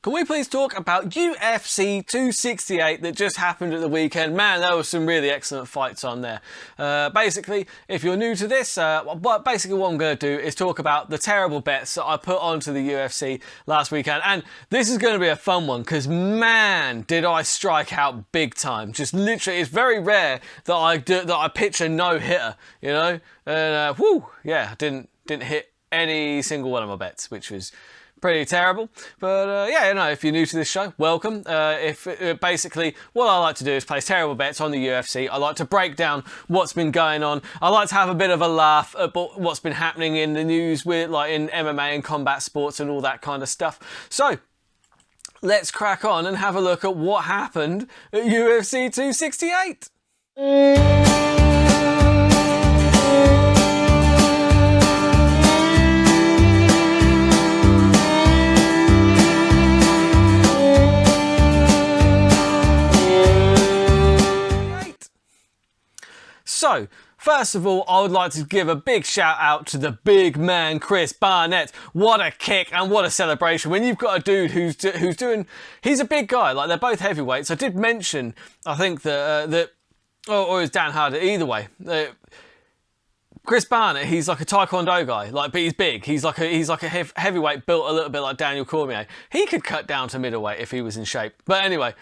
Can we please talk about UFC 268 that just happened at the weekend? Man, there were some really excellent fights on there. Basically, if you're new to this, basically what I'm going to do is talk about the terrible bets that I put onto the UFC last weekend. And this is going to be a fun one because, man, did I strike out big time. Just literally, it's very rare that I pitch a no-hitter, you know? And, I didn't hit any single one of my bets, which was pretty terrible. But if you're new to this show, welcome. Basically what I like to do is place terrible bets on the UFC. I like to break down what's been going on. I like to have a bit of a laugh about what's been happening in the news with, like, in MMA and combat sports and all that kind of stuff. So let's crack on and have a look at what happened at UFC 268. So, first of all, I would like to give a big shout out to the big man, Chris Barnett. What a kick and what a celebration. When you've got a dude who's doing, he's a big guy, like they're both heavyweights. I did mention, I think that or it was Dan Harder, either way. Chris Barnett, he's like a taekwondo guy, but he's big. He's like a heavyweight built a little bit like Daniel Cormier. He could cut down to middleweight if he was in shape. But anyway,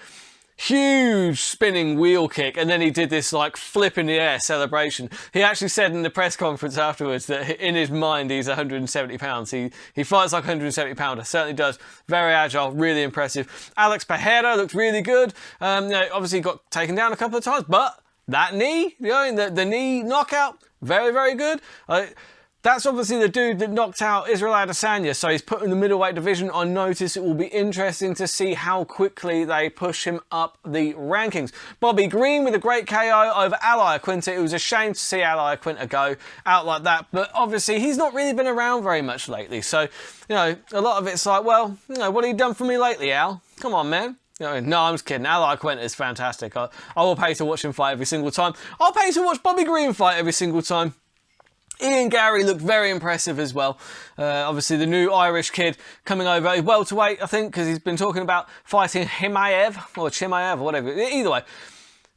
huge spinning wheel kick, and then he did this like flip in the air celebration. He actually said in the press conference afterwards that in his mind he's 170 pounds. He fights like 170 pounder, certainly does. Very agile, really impressive. Alex Pereira looked really good. Obviously got taken down a couple of times, but that knee, the knee knockout, very, very good. That's obviously the dude that knocked out Israel Adesanya, so he's put in the middleweight division on notice. It will be interesting to see how quickly they push him up the rankings. Bobby Green with a great KO over Al Iaquinta. It was a shame to see Al Iaquinta go out like that, but obviously he's not really been around very much lately. So, a lot of it's like, well, what have you done for me lately, Al? Come on, man. No, I'm just kidding. Al Iaquinta is fantastic. I will pay to watch him fight every single time. I'll pay to watch Bobby Green fight every single time. Ian Gary looked very impressive as well. Obviously, the new Irish kid coming over, welterweight, I think, because he's been talking about fighting Chimaev or Chimaev or whatever. Either way,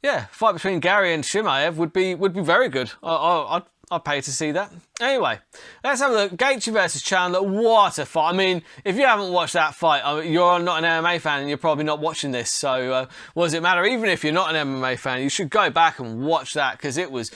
yeah, fight between Gary and Chimaev would be very good. I'd pay to see that. Anyway, let's have a look. Gaethje versus Chandler. What a fight. I mean, if you haven't watched that fight, you're not an MMA fan and you're probably not watching this. So what does it matter? Even if you're not an MMA fan, you should go back and watch that because it was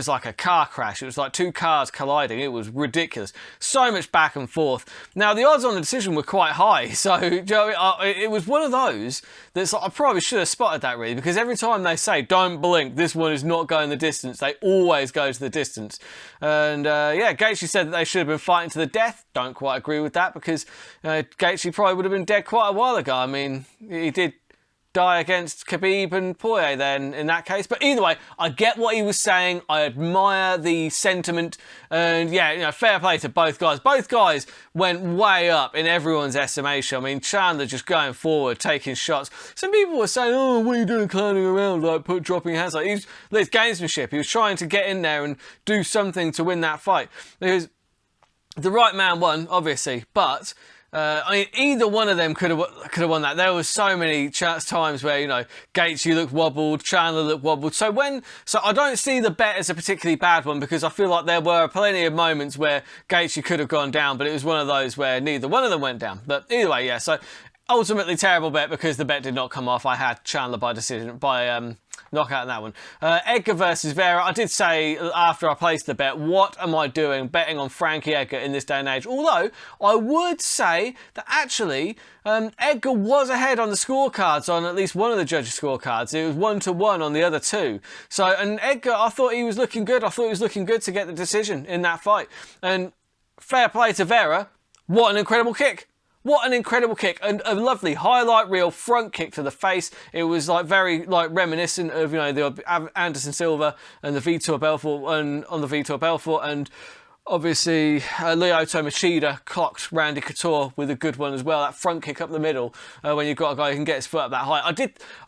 like a car crash. It was like two cars colliding. It was ridiculous. So much back and forth. Now, the odds on the decision were quite high. So, it was one of those that's like, I probably should have spotted that really, because every time they say, don't blink, this one is not going the distance, they always go to the distance. And Gaethje said that they should have been fighting to the death. Don't quite agree with that because Gaethje probably would have been dead quite a while ago. I mean, he did die against Khabib and Poirier then in that case. But either way, I get what he was saying. I admire the sentiment. And fair play to both guys. Both guys went way up in everyone's estimation. I mean, Chandler just going forward, taking shots. Some people were saying, oh, what are you doing clowning around, dropping your hands? It's gamesmanship. He was trying to get in there and do something to win that fight. Because the right man won, obviously, but either one of them could have won that. There was so many times where, Gaethje looked wobbled, Chandler looked wobbled. So I don't see the bet as a particularly bad one because I feel like there were plenty of moments where Gaethje could have gone down, but it was one of those where neither one of them went down. But either way, yeah. So ultimately terrible bet because the bet did not come off. I had Chandler by decision, by knockout in that one. Edgar versus Vera. I did say after I placed the bet, what am I doing betting on Frankie Edgar in this day and age? Although I would say that actually Edgar was ahead on the scorecards, on at least one of the judges' scorecards. It was 1-1 on the other two. So, and Edgar, I thought he was looking good. I thought he was looking good to get the decision in that fight. And fair play to Vera. What an incredible kick. What an incredible kick. A lovely highlight reel front kick to the face. It was very reminiscent of, the Anderson Silva and the Vitor Belfort and on the Vitor Belfort, and obviously Lyoto Machida clocked Randy Couture with a good one as well. That front kick up the middle when you've got a guy who can get his foot up that high.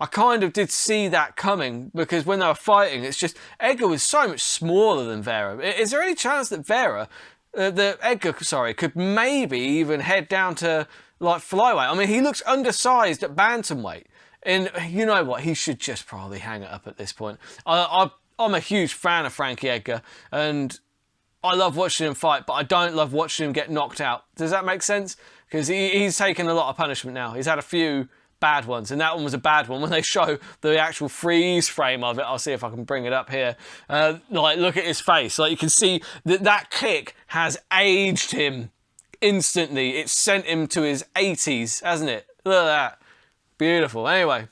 I kind of did see that coming because when they were fighting, it's just Edgar was so much smaller than Vera. Is there any chance that Vera Edgar, sorry, could maybe even head down to like flyweight. I mean, he looks undersized at bantamweight, and you know what? He should just probably hang it up at this point. I'm a huge fan of Frankie Edgar, and I love watching him fight, but I don't love watching him get knocked out. Does that make sense? Because he's taken a lot of punishment now. He's had a few bad ones, and that one was a bad one. When they show the actual freeze frame of it, I'll see if I can bring it up here. Like, look at his face. Like, you can see that kick has aged him instantly. It's sent him to his 80s, hasn't it? Look at that. Beautiful. Anyway.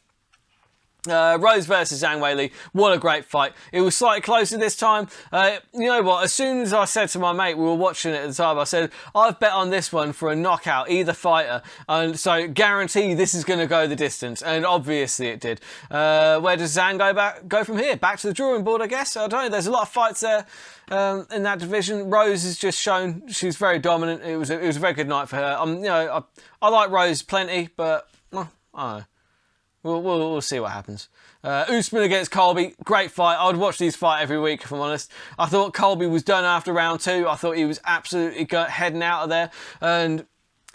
Rose versus Zhang Weili, what a great fight. It was slightly closer this time. You know what, as soon as I said to my mate, we were watching it at the time, I said, I've bet on this one for a knockout, either fighter, and so guarantee this is going to go the distance, and obviously it did. Where does Zhang go from here? Back to the drawing board, I guess? I don't know, there's a lot of fights there in that division. Rose has just shown she's very dominant. It was a very good night for her. You know, I like Rose plenty, but well, I don't know. We'll see what happens. Usman against Colby, great fight. I would watch these fight every week, if I'm honest. I thought Colby was done after round 2. I thought he was absolutely heading out of there. And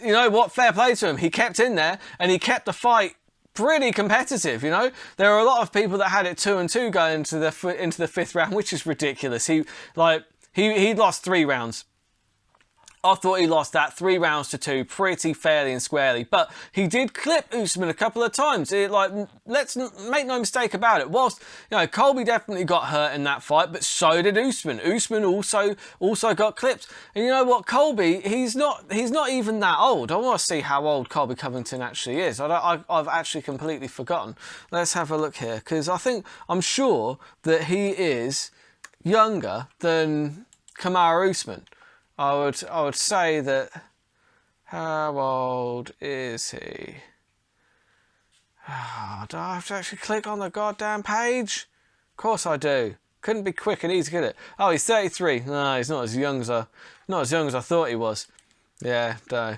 you know what? Fair play to him. He kept in there, and he kept the fight pretty competitive, you know? There are a lot of people that had it 2-2 going into the 5th round, which is ridiculous. He lost 3 rounds. I thought he lost that 3 rounds to 2 pretty fairly and squarely, but he did clip Usman a couple of times. Let's make no mistake about it. Whilst, you know, Colby definitely got hurt in that fight, but so did Usman. Usman also got clipped. And you know what, Colby, he's not even that old. I want to see how old Colby Covington actually is. I've actually completely forgotten. Let's have a look here, because I'm sure that he is younger than Kamaru Usman. I would say that. How old is he? Oh, do I have to actually click on the goddamn page? Of course I do. Couldn't be quick and easy, could it? Oh, he's 33. No, he's not as young as I thought he was. Yeah, no.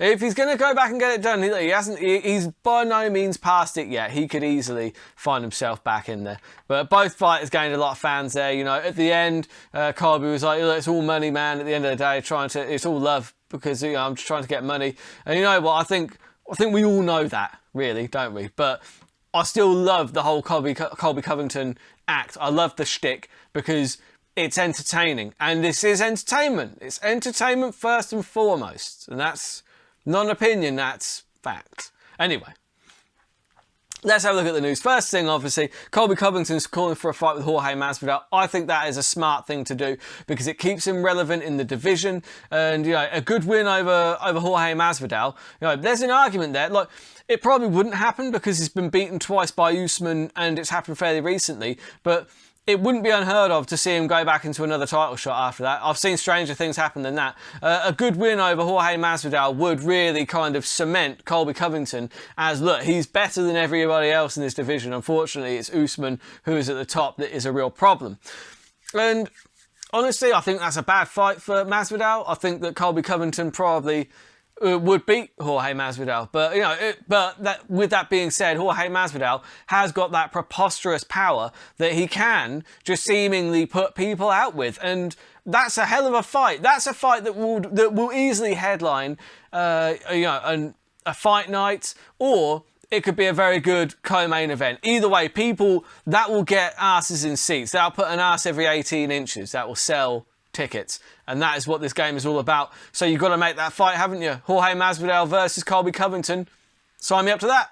If he's going to go back and get it done, he's by no means past it yet. He could easily find himself back in there. But both fighters gained a lot of fans there. You know, at the end, Colby was like, it's all money, man. At the end of the day, it's all love because, you know, I'm just trying to get money. And you know what? I think we all know that, really, don't we? But I still love the whole Colby Covington act. I love the shtick because it's entertaining. And this is entertainment. It's entertainment first and foremost. And that's not an opinion, that's fact. Anyway, let's have a look at the news. First thing, obviously, Colby Covington's calling for a fight with Jorge Masvidal. I think that is a smart thing to do because it keeps him relevant in the division. And, you know, a good win over Jorge Masvidal, you know, there's an argument there. Like, it probably wouldn't happen because he's been beaten twice by Usman and it's happened fairly recently. But it wouldn't be unheard of to see him go back into another title shot after that. I've seen stranger things happen than that. A good win over Jorge Masvidal would really kind of cement Colby Covington as, look, he's better than everybody else in this division. Unfortunately, it's Usman who is at the top that is a real problem. And honestly, I think that's a bad fight for Masvidal. I think that Colby Covington probably would beat Jorge Masvidal, but you know, with that being said, Jorge Masvidal has got that preposterous power that he can just seemingly put people out with, and that's a hell of a fight. That's a fight that will easily headline, you know, a fight night, or it could be a very good co-main event. Either way, people that will get asses in seats. That'll put an ass every 18 inches. That will sell tickets, and that is what this game is all about. So you've got to make that fight, haven't you? Jorge Masvidal versus Colby Covington. Sign me up to that.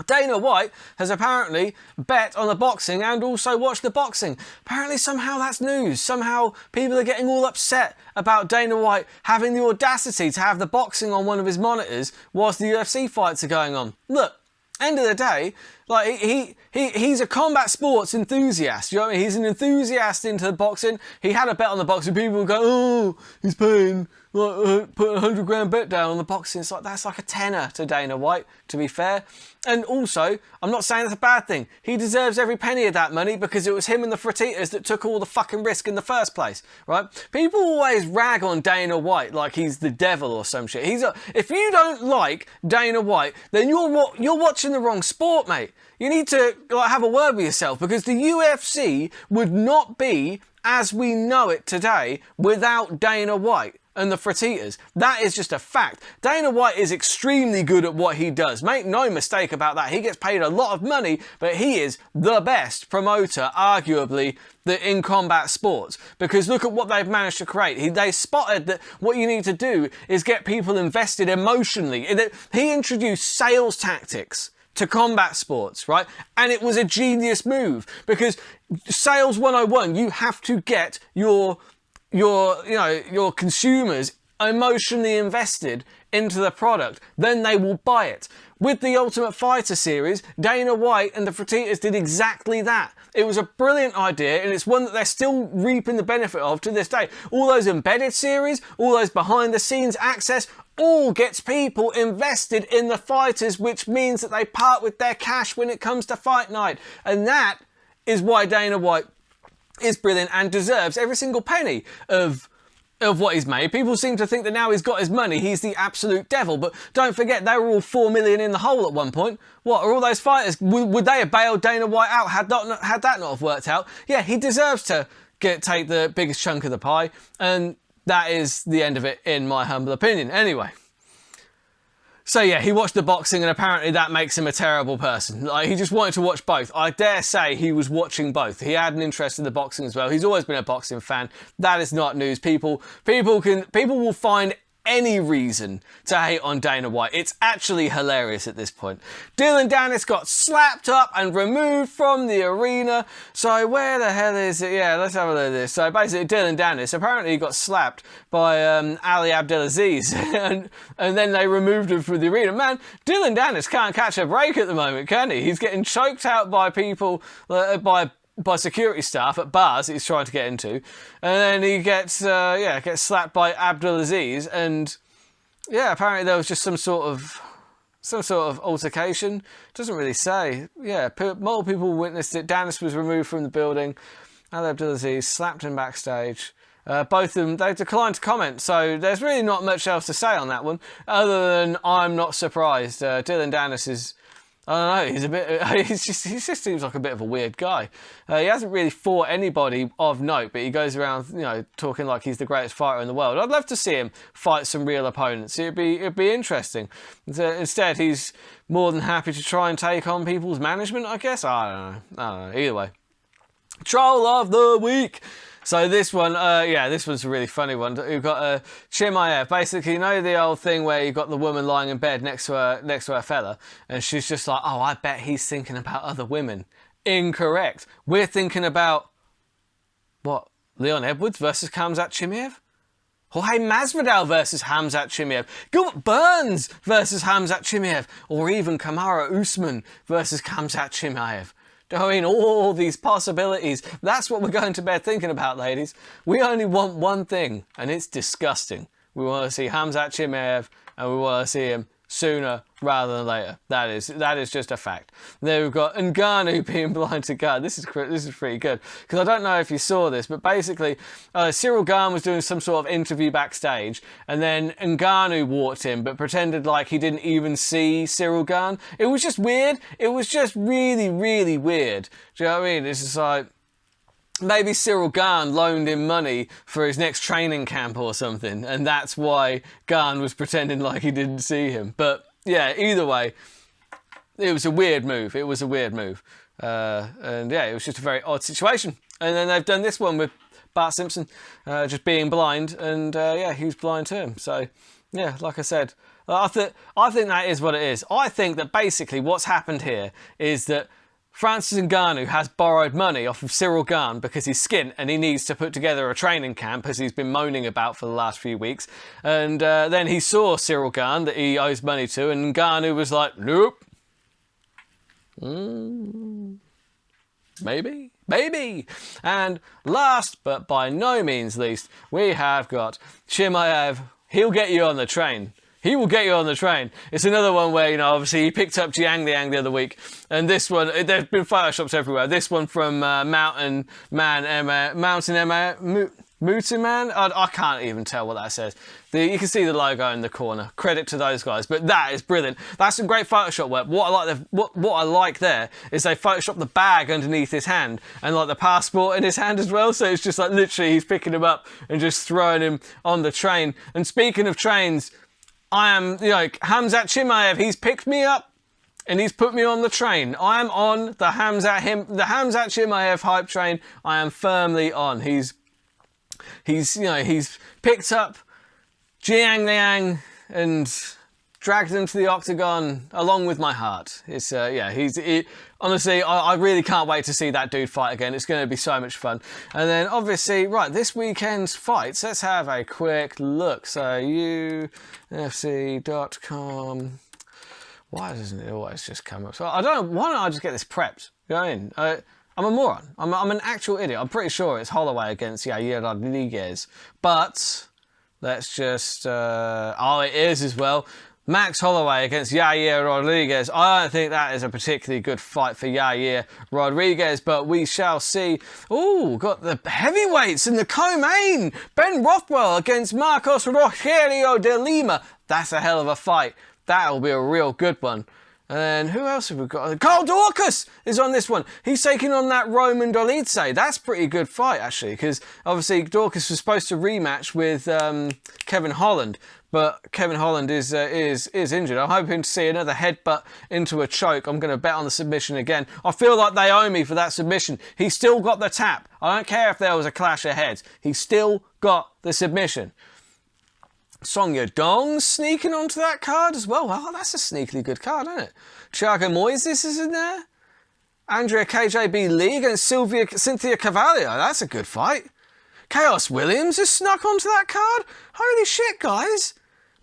Dana White has apparently bet on the boxing and also watched the boxing. Apparently somehow that's news. Somehow people are getting all upset about Dana White having the audacity to have the boxing on one of his monitors whilst the UFC fights are going on. Look, end of the day, like he's a combat sports enthusiast. You know what I mean? He's an enthusiast into the boxing. He had a bet on the boxing. People would go, oh, he's paying, like, put $100 bet down on the boxing. It's like, that's like a tenner to Dana White, to be fair. And also, I'm not saying that's a bad thing. He deserves every penny of that money because it was him and the Fertitas that took all the fucking risk in the first place, right? People always rag on Dana White like he's the devil or some shit. If you don't like Dana White, then you're watching the wrong sport, mate. You need to have a word with yourself because the UFC would not be as we know it today without Dana White and the Fertittas. That is just a fact. Dana White is extremely good at what he does. Make no mistake about that. He gets paid a lot of money, but he is the best promoter, arguably, in combat sports. Because look at what they've managed to create. They spotted that what you need to do is get people invested emotionally. He introduced sales tactics to combat sports, right? And it was a genius move, because sales 101, you have to get your consumers emotionally invested into the product, then they will buy it. With the Ultimate Fighter series, Dana White and the Fertittas did exactly that. It was a brilliant idea, and it's one that they're still reaping the benefit of to this day. All those embedded series, all those behind the scenes access, all gets people invested in the fighters, which means that they part with their cash when it comes to fight night. And that is why Dana White is brilliant and deserves every single penny of what he's made. People seem to think that now he's got his money, he's the absolute devil. But don't forget, they were all 4 million in the hole at one point. What, are all those fighters, would they have bailed Dana White out had that not have worked out? Yeah, he deserves to take the biggest chunk of the pie. And that is the end of it, in my humble opinion. Anyway. So yeah, he watched the boxing, and apparently that makes him a terrible person. Like, he just wanted to watch both. I dare say he was watching both. He had an interest in the boxing as well. He's always been a boxing fan. That is not news. People will find any reason to hate on Dana White. It's actually hilarious at this point. Dylan Danis got slapped up and removed from the arena. So where the hell is it? Yeah, let's have a look at this. So basically, Dylan Danis apparently got slapped by Ali Abdelaziz, and then they removed him from the arena. Man, Dylan Danis can't catch a break at the moment, can he? He's getting choked out by people, by security staff at bars that he's trying to get into, and then he gets slapped by Abdulaziz, and yeah, apparently there was just some sort of altercation. Doesn't really say. Yeah, multiple people witnessed it. Danis was removed from the building. Ali Abdulaziz slapped him backstage. Both of them, they declined to comment, so there's really not much else to say on that one, other than I'm not surprised. Dylan Danis is, I don't know, he just seems like a bit of a weird guy. He hasn't really fought anybody of note, but he goes around, talking like he's the greatest fighter in the world. I'd love to see him fight some real opponents. It'd be interesting. Instead, he's more than happy to try and take on people's management, I guess. I don't know. Either way. Troll of the week. So this one, this one's a really funny one. You've got Chimaev. Basically, the old thing where you've got the woman lying in bed next to her fella, and she's just like, oh, I bet he's thinking about other women. Incorrect. We're thinking about, what, Leon Edwards versus Khamzat Chimaev? Jorge Masvidal versus Khamzat Chimaev. Gilbert Burns versus Khamzat Chimaev. Or even Kamaru Usman versus Khamzat Chimaev. I mean, all these possibilities. That's what we're going to bed thinking about, ladies. We only want one thing, and it's disgusting. We want to see Khamzat Chimaev, and we want to see him sooner rather than later. That is just a fact. Then we've got Ngannou being blind to God. This is pretty good, because I don't know if you saw this, but basically Cyril Gane was doing some sort of interview backstage, and then Ngannou walked in but pretended like he didn't even see Cyril Gane. It was just weird. It was just really, really weird. Do you know what I mean? It's just like, maybe Cyril Gane loaned him money for his next training camp or something, and that's why Gane was pretending like he didn't see him. But yeah, either way, it was a weird move. And yeah, it was just a very odd situation. And then they've done this one with Bart Simpson just being blind, and he was blind to him. So yeah, like I said, I think that is what it is. I think that basically what's happened here is that Francis Ngannou has borrowed money off of Cyril Gane because he's skint and he needs to put together a training camp, as he's been moaning about for the last few weeks. And then he saw Cyril Gane that he owes money to, and Ngannou was like, nope. Maybe. And last but by no means least, we have got Chimaev. He'll get you on the train. He will get you on the train. It's another one where, obviously he picked up Zhang the other week. And this one, there's been photoshops everywhere. This one from Mountain Mooterman? I can't even tell what that says. You can see the logo in the corner. Credit to those guys, but that is brilliant. That's some great Photoshop work. What I like there is they Photoshopped the bag underneath his hand and like the passport in his hand as well. So it's just like literally he's picking him up and just throwing him on the train. And speaking of trains, I am, Khamzat Chimaev, he's picked me up and he's put me on the train. I am on the Khamzat Chimaev hype train. I am firmly on. He's picked up Jiang Liang and dragged him to the octagon along with my heart. It's honestly, I really can't wait to see that dude fight again. It's going to be so much fun. And then obviously, right, this weekend's fights, let's have a quick look. So UFC.com. Why doesn't it always just come up? So I don't know, why don't I just get this prepped? You know what I mean? I'm a moron. I'm an actual idiot. I'm pretty sure it's Holloway against Yair Rodriguez. But let's just... it is as well. Max Holloway against Yair Rodriguez. I don't think that is a particularly good fight for Yair Rodriguez, but we shall see. Ooh, got the heavyweights in the co-main. Ben Rothwell against Marcos Rogerio de Lima. That's a hell of a fight. That'll be a real good one. And then who else have we got? Carl Dorcas is on this one. He's taking on that Roman Dolidze. That's a pretty good fight, actually, because obviously Dorcas was supposed to rematch with Kevin Holland, but Kevin Holland is injured. I'm hoping to see another headbutt into a choke. I'm going to bet on the submission again. I feel like they owe me for that submission. He's still got the tap. I don't care if there was a clash of heads. He's still got the submission. Song Yadong sneaking onto that card as well. Wow, that's a sneakily good card, isn't it? Thiago Moises is in there. Andrea KJB Lee against Cynthia Cavallo. That's a good fight. Chaos Williams has snuck onto that card. Holy shit, guys.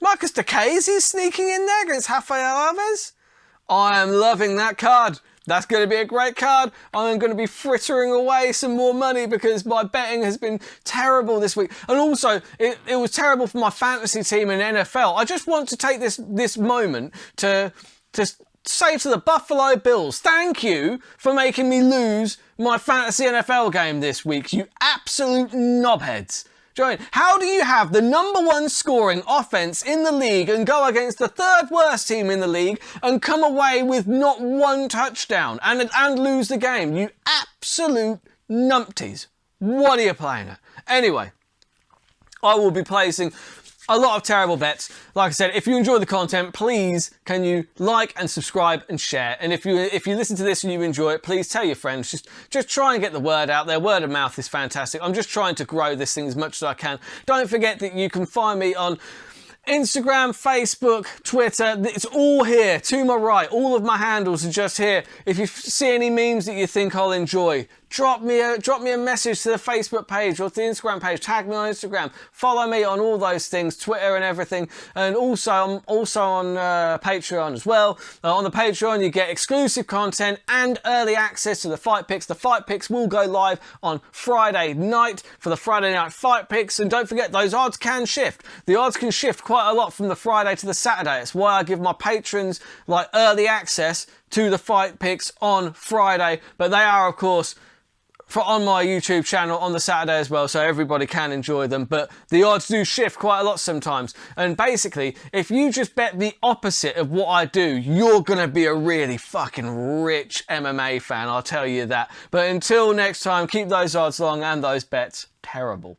Marcus Decazes is sneaking in there against Rafael Alves. I am loving that card. That's going to be a great card. I'm going to be frittering away some more money because my betting has been terrible this week. And also, it was terrible for my fantasy team in NFL. I just want to take this moment to say to the Buffalo Bills, thank you for making me lose my fantasy NFL game this week, you absolute knobheads. How do you have the #1 scoring offense in the league and go against the 3rd worst team in the league and come away with not one touchdown and lose the game? You absolute numpties. What are you playing at? Anyway, I will be placing a lot of terrible bets. Like I said, if you enjoy the content, please can you like and subscribe and share. And if you listen to this and you enjoy it, please tell your friends. Just try and get the word out there. Word of mouth is fantastic. I'm just trying to grow this thing as much as I can. Don't forget that you can find me on Instagram, Facebook, Twitter. It's all here to my right. All of my handles are just here. If you see any memes that you think I'll enjoy, drop me a message to the Facebook page or to the Instagram page. Tag me on Instagram. Follow me on all those things, Twitter and everything. And also, I'm also on Patreon as well. On the Patreon, you get exclusive content and early access to the fight picks. The fight picks will go live on Friday night for the Friday night fight picks. And don't forget, those odds can shift. The odds can shift quite a lot from the Friday to the Saturday. It's why I give my patrons like early access to the fight picks on Friday. But they are, of course, on my YouTube channel on the Saturday as well, so everybody can enjoy them. But the odds do shift quite a lot sometimes. And basically, if you just bet the opposite of what I do, you're going to be a really fucking rich MMA fan, I'll tell you that. But until next time, keep those odds long and those bets terrible.